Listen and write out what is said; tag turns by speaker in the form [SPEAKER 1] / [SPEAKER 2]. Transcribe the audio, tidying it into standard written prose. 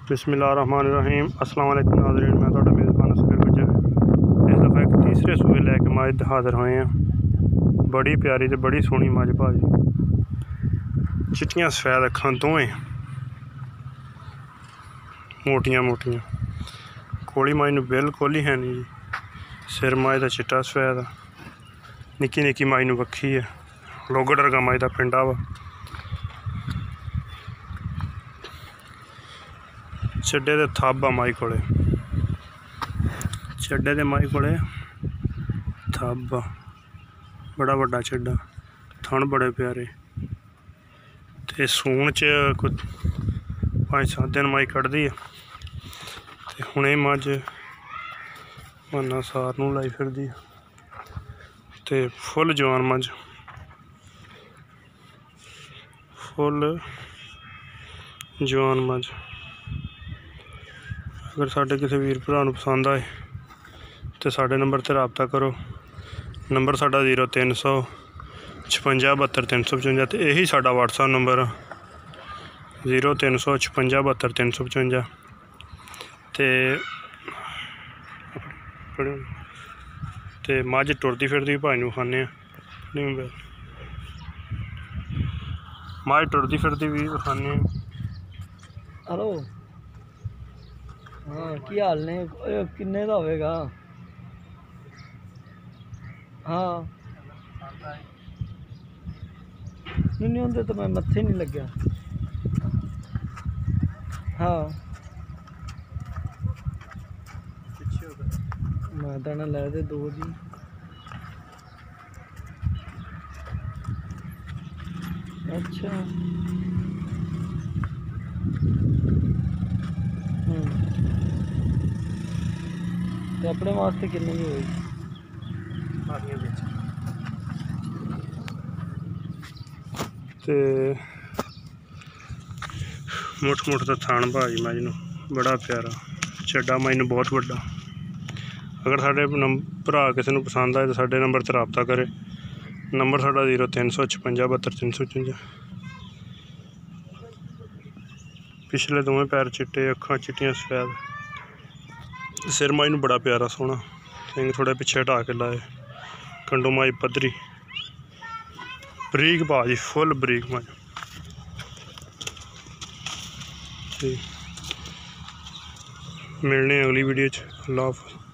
[SPEAKER 1] बिस्मिल्लाहिर्रहमानिर्रहीम। अस्सलाम वालेकुम नाज़रीन, मैं थोड़ा मेज़बान असगर गुजर इस दफ़ा एक तीसरे सूबे लैके मज हाज़िर होए हैं। बड़ी प्यारी तो बड़ी सोहनी मज भाजी, चिट्टियां सफेद अखां दोवें मोटियां मोटियां। कोली मज नूं बिल्कुल ही है नहीं जी। सिर मज का चिट्टा सफेद, निक्की निक्की मज नूं बक्खी है, लोगड़ वर्गा मज का पिंडा वा। चड्डे दे थब आ माई कोले, चड्डे दे माई कोले थब आ, बड़ा बड़ा चड्डा, थन बड़े प्यारे। ते सून च कोई 5-7 दिन माई कड्ढदी है। ते हुणे मज माना सार नूं लाई फिरदी है। ते फुल जवान मज, फुल जवान मज। अगर साढ़े किसी वीर भरा नूं पसंद आए तो साढ़े नंबर ते राबता करो। नंबर साढ़ा 0300 56 72 355 ते यही साढ़ा व्हाट्सएप नंबर 0300 56 72 355। ते मझ टुरदी फिरदी भाई नूं खाने, मझ टुरदी फिरदी भी खाने।
[SPEAKER 2] हेलो, हाँ की हाल ने? किन्ने दा होवेगा? हाँ नहीं होंदे तो मैं मत्थे नहीं लग्या। हाँ मैं दाना लै दे 2 जी। अच्छा ते अपने वास्ते किन्नी की होएगी?
[SPEAKER 1] ते मुठ मुठ का थान भाजी मज नूं बड़ा प्यारा, चड्डा मज नूं बहुत बड़ा। अगर साढ़े भरा किसी नूं पसंद आए तो साढ़े नंबर ते राबता करे। नंबर साढ़ा 0300 56 72 355। पिछले दोवें पैर चिट्टे, अखां चिट्टियां सफेद, सिर मज नूं बड़ा प्यारा सोहना, सिंग थोड़े पिछे हटा के लाए, कंडू मज पद्धरी, बरीक भाजी, फुल बरीक मज। मिलने अगली वीडियो च। अल्लाह हाफ़िज़।